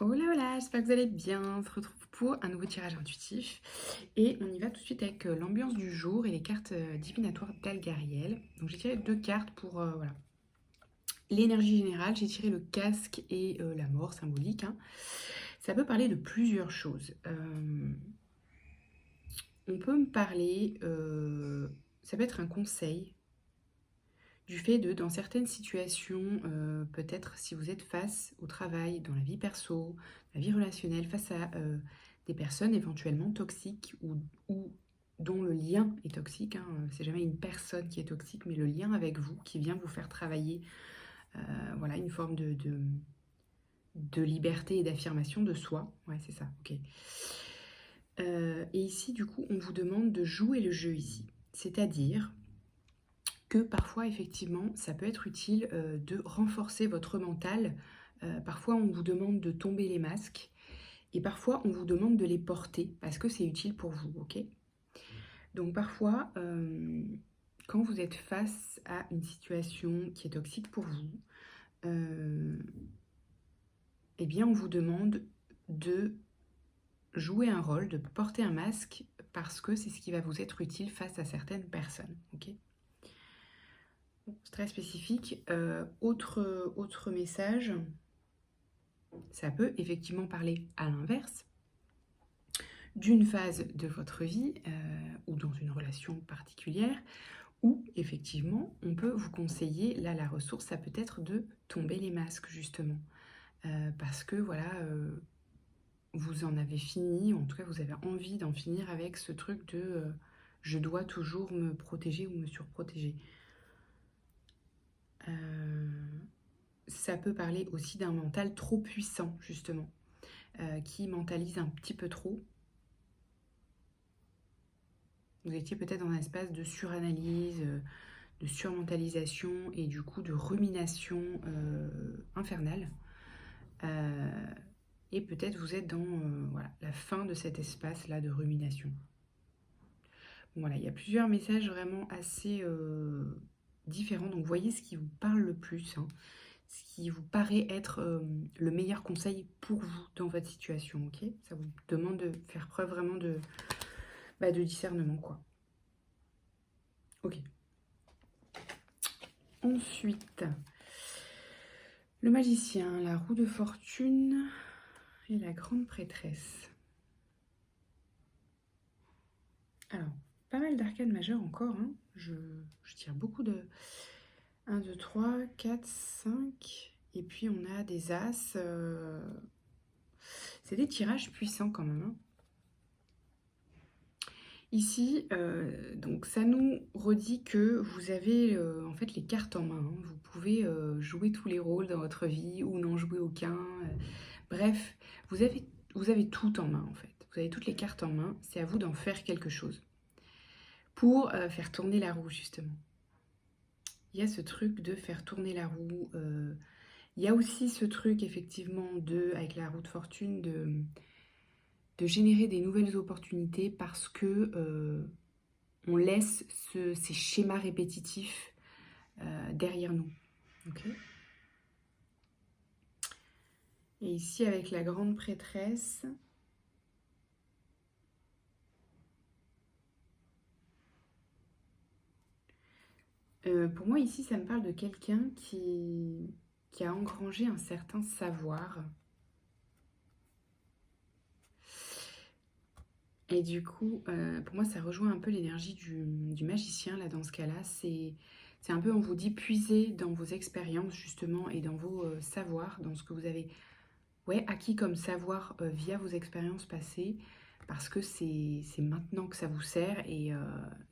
Hola, j'espère que vous allez bien. On se retrouve pour un nouveau tirage intuitif. Et on y va tout de suite avec l'ambiance du jour et les cartes divinatoires d'Algariel. Donc j'ai tiré deux cartes pour voilà, l'énergie générale. J'ai tiré le casque et la mort symbolique, hein. Ça peut parler de plusieurs choses. On peut me parler, ça peut être un conseil du fait de, dans certaines situations, peut-être si vous êtes face au travail, dans la vie perso, la vie relationnelle, face à des personnes éventuellement toxiques ou dont le lien est toxique, hein. C'est jamais une personne qui est toxique, mais le lien avec vous qui vient vous faire travailler, voilà, une forme de liberté et d'affirmation de soi. Ouais, c'est ça, ok. Et ici, du coup, on vous demande de jouer le jeu ici. C'est-à-dire que parfois, effectivement, ça peut être utile de renforcer votre mental. Parfois, on vous demande de tomber les masques et parfois, on vous demande de les porter parce que c'est utile pour vous, ok? Donc parfois, quand vous êtes face à une situation qui est toxique pour vous, euh, eh bien, on vous demande de jouer un rôle, de porter un masque parce que c'est ce qui va vous être utile face à certaines personnes, ok? C'est très spécifique. Autre message, ça peut effectivement parler à l'inverse d'une phase de votre vie ou dans une relation particulière où effectivement on peut vous conseiller, là la ressource ça peut être de tomber les masques justement. Parce que voilà, vous en avez fini, en tout cas vous avez envie d'en finir avec ce truc de je dois toujours me protéger ou me surprotéger. Ça peut parler aussi d'un mental trop puissant, justement, qui mentalise un petit peu trop. Vous étiez peut-être dans un espace de suranalyse, de surmentalisation et du coup de rumination infernale. Et peut-être vous êtes dans voilà, la fin de cet espace-là de rumination. Bon, voilà, il y a plusieurs messages vraiment assez différents. Donc voyez ce qui vous parle le plus, hein, ce qui vous paraît être le meilleur conseil pour vous dans votre situation, ok? Ça vous demande de faire preuve vraiment de discernement, quoi. Ok. Ensuite, le magicien, la roue de fortune et la grande prêtresse. Alors, pas mal d'arcanes majeures encore, hein. Je tire beaucoup de 1, 2, 3, 4, 5. Et puis on a des as. C'est des tirages puissants quand même, hein. Ici, donc ça nous redit que vous avez en fait les cartes en main, hein. Vous pouvez jouer tous les rôles dans votre vie ou n'en jouer aucun. Bref, vous avez tout en main en fait. Vous avez toutes les cartes en main. C'est à vous d'en faire quelque chose pour faire tourner la roue justement. Il y a ce truc de faire tourner la roue. Il y a aussi ce truc effectivement avec la roue de fortune de générer des nouvelles opportunités parce que on laisse ces schémas répétitifs derrière nous. Okay. Et ici, avec la grande prêtresse, pour moi, ici, ça me parle de quelqu'un qui a engrangé un certain savoir. Et du coup, pour moi, ça rejoint un peu l'énergie du magicien, là, dans ce cas-là. C'est un peu, on vous dit, puiser dans vos expériences, justement, et dans vos savoirs, dans ce que vous avez acquis comme savoir via vos expériences passées, parce que c'est maintenant que ça vous sert, et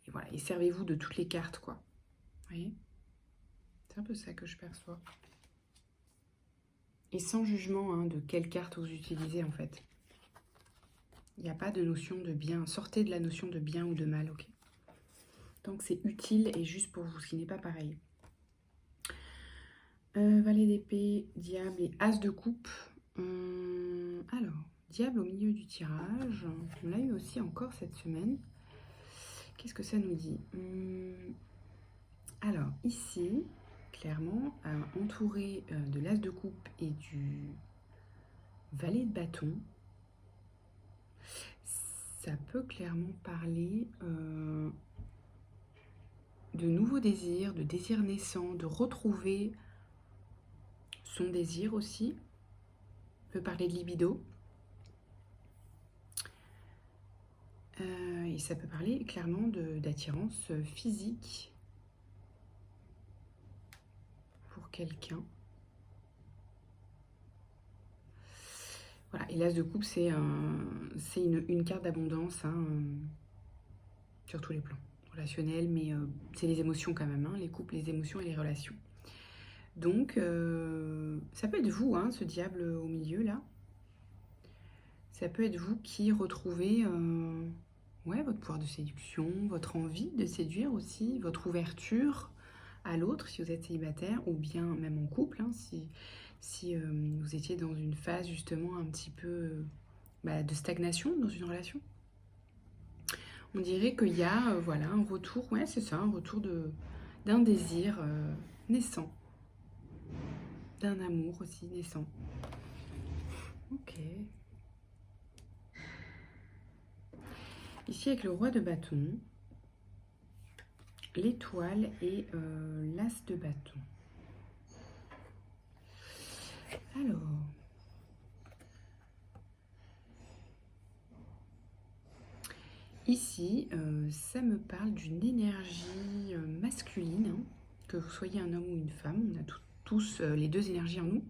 voilà, et servez-vous de toutes les cartes, quoi. Vous voyez? C'est un peu ça que je perçois. Et sans jugement hein, de quelle carte vous utilisez, en fait. Il n'y a pas de notion de bien. Sortez de la notion de bien ou de mal, ok? Tant que c'est utile et juste pour vous, ce qui n'est pas pareil. Valet d'épée, diable et as de coupe. Alors, diable au milieu du tirage. On l'a eu aussi encore cette semaine. Qu'est-ce que ça nous dit? Alors, ici, clairement, entouré de l'as de coupe et du Valet de bâton, ça peut clairement parler de nouveaux désirs, de désirs naissants, de retrouver son désir aussi. Ça peut parler de libido. Et ça peut parler clairement d'attirance physique pour quelqu'un. Voilà, et l'As de coupe, c'est une carte d'abondance hein, sur tous les plans. Relationnel, mais c'est les émotions quand même, hein, les couples, les émotions et les relations. Donc, ça peut être vous, hein, ce diable au milieu, là. Ça peut être vous qui retrouvez ouais, votre pouvoir de séduction, votre envie de séduire aussi, votre ouverture à l'autre si vous êtes célibataire, ou bien même en couple, hein, si vous étiez dans une phase justement un petit peu de stagnation dans une relation. On dirait qu'il y a voilà, un retour, ouais c'est ça, un retour d'un désir naissant, d'un amour aussi naissant. Ok. Ici avec le roi de bâton, l'étoile et l'as de bâton. Alors, ici, ça me parle d'une énergie masculine, hein, que vous soyez un homme ou une femme, on a tous les deux énergies en nous,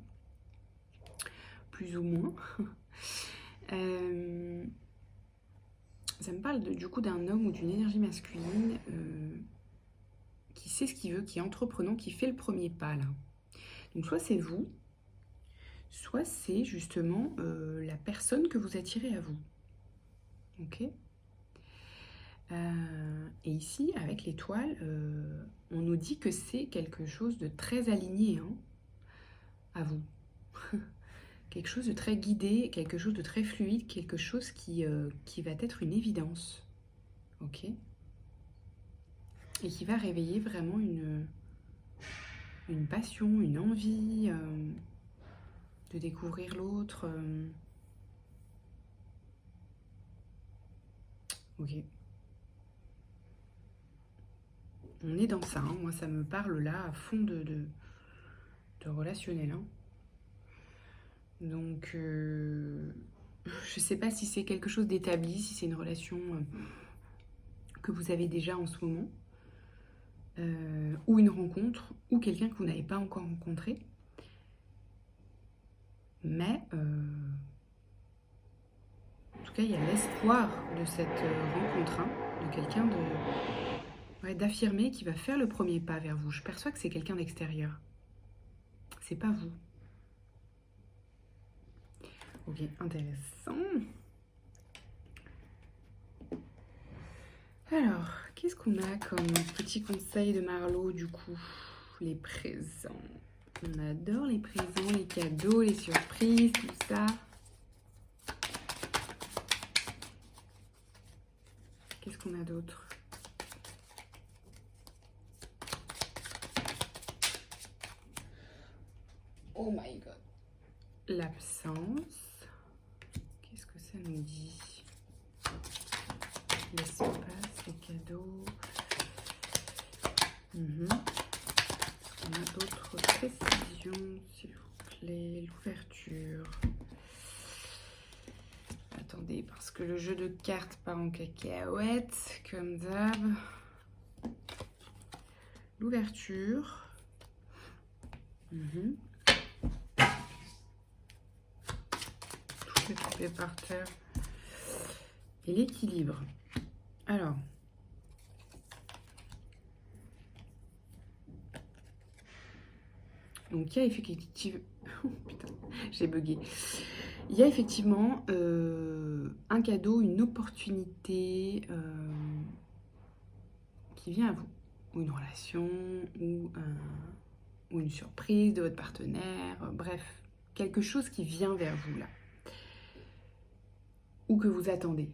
plus ou moins. Ça me parle du coup d'un homme ou d'une énergie masculine qui sait ce qu'il veut, qui est entreprenant, qui fait le premier pas là. Donc soit c'est vous, soit c'est justement la personne que vous attirez à vous. Ok. Et ici, avec l'étoile, on nous dit que c'est quelque chose de très aligné hein, à vous. Quelque chose de très guidé, quelque chose de très fluide, quelque chose qui va être une évidence. Ok. Et qui va réveiller vraiment une passion, une envie de découvrir l'autre. Ok. On est dans ça, hein. Moi ça me parle là à fond de relationnel. Hein. Donc je sais pas si c'est quelque chose d'établi, si c'est une relation que vous avez déjà en ce moment, ou une rencontre, ou quelqu'un que vous n'avez pas encore rencontré. Mais en tout cas, il y a l'espoir de cette rencontre, hein, de quelqu'un d'affirmer qui va faire le premier pas vers vous. Je perçois que c'est quelqu'un d'extérieur. C'est pas vous. Ok, intéressant. Alors, qu'est-ce qu'on a comme petit conseil de Marlo du coup? Les présents. On adore les présents, les cadeaux, les surprises, tout ça. Qu'est-ce qu'on a d'autre? Oh my god. L'absence. Qu'est-ce que ça nous dit? L'espace, les cadeaux. On a d'autres précisions, s'il vous plaît. L'ouverture. Attendez, parce que le jeu de cartes part en cacahuète, comme d'hab. L'ouverture. Tout est tombé par terre. Et l'équilibre. Alors. Donc il y a effectivement... Oh, putain, j'ai bugué. Il y a effectivement un cadeau, une opportunité qui vient à vous. Ou une relation, ou une surprise de votre partenaire. Bref, quelque chose qui vient vers vous là. Ou que vous attendez.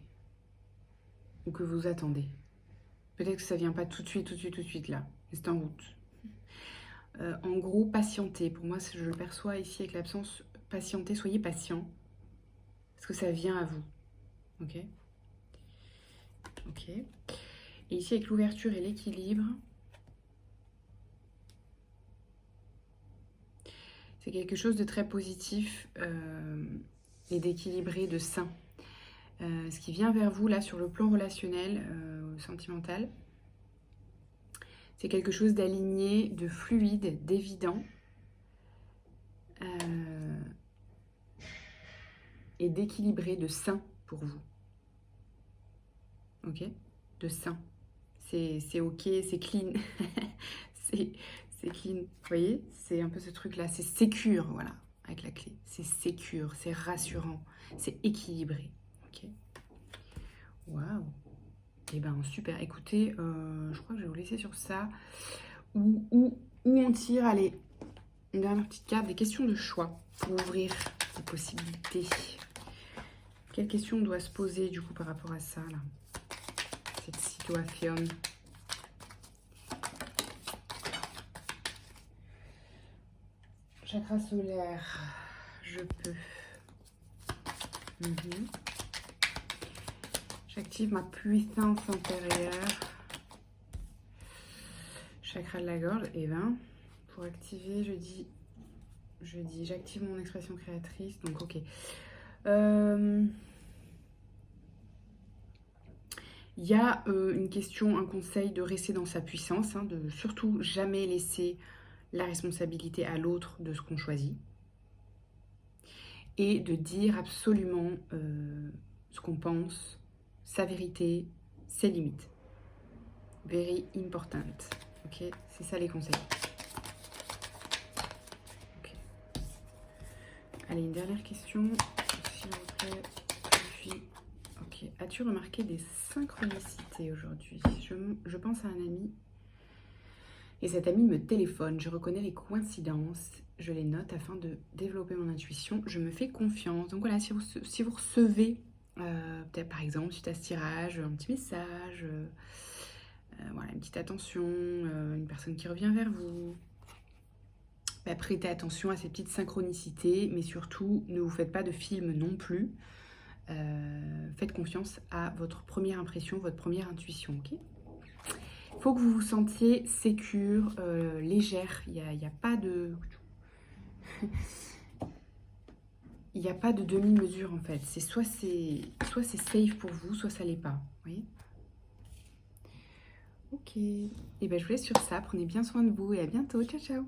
Ou que vous attendez. Peut-être que ça vient pas tout de suite là. Mais c'est en route. En gros, patientez. Pour moi, je le perçois ici avec l'absence. Patientez, soyez patient. Est-ce que ça vient à vous? Ok. Ok. Et ici, avec l'ouverture et l'équilibre, c'est quelque chose de très positif et d'équilibré, de sain. Ce qui vient vers vous, là, sur le plan relationnel, sentimental, c'est quelque chose d'aligné, de fluide, d'évident. Et d'équilibré, de sain pour vous. Ok? De sain. C'est ok, c'est clean. c'est clean. Vous voyez? C'est un peu ce truc-là. C'est sécure, voilà, avec la clé. C'est sécure, c'est rassurant, c'est équilibré. Ok? Waouh! Eh ben, super. Écoutez, je crois que je vais vous laisser sur ça. Où on tire, allez, une dernière petite carte, des questions de choix pour ouvrir les possibilités. Quelle question on doit se poser du coup par rapport à ça, là, cette situation? Chakra solaire, je peux. J'active ma puissance intérieure. Chakra de la gorge, et ben, pour activer, j'active mon expression créatrice, donc ok. Il y a une question, un conseil de rester dans sa puissance, hein, de surtout jamais laisser la responsabilité à l'autre de ce qu'on choisit. Et de dire absolument ce qu'on pense, sa vérité, ses limites. Very important. Ok, c'est ça les conseils. Okay. Allez, une dernière question, s'il vous plaît. Puis, ok. As-tu remarqué des synchronicités aujourd'hui? Je pense à un ami. Et cet ami me téléphone. Je reconnais les coïncidences. Je les note afin de développer mon intuition. Je me fais confiance. Donc voilà, si vous recevez, peut-être par exemple, suite à ce tirage, un petit message, voilà, une petite attention, une personne qui revient vers vous, bah, prêtez attention à ces petites synchronicités, mais surtout, ne vous faites pas de film non plus. Faites confiance à votre première impression, votre première intuition, ok? Il faut que vous vous sentiez sécure, légère. Il n'y a pas de... Il n'y a pas de demi-mesure en fait. Soit c'est safe pour vous, soit ça l'est pas. Vous voyez? Ok. Et ben je vous laisse sur ça. Prenez bien soin de vous et à bientôt. Ciao, ciao.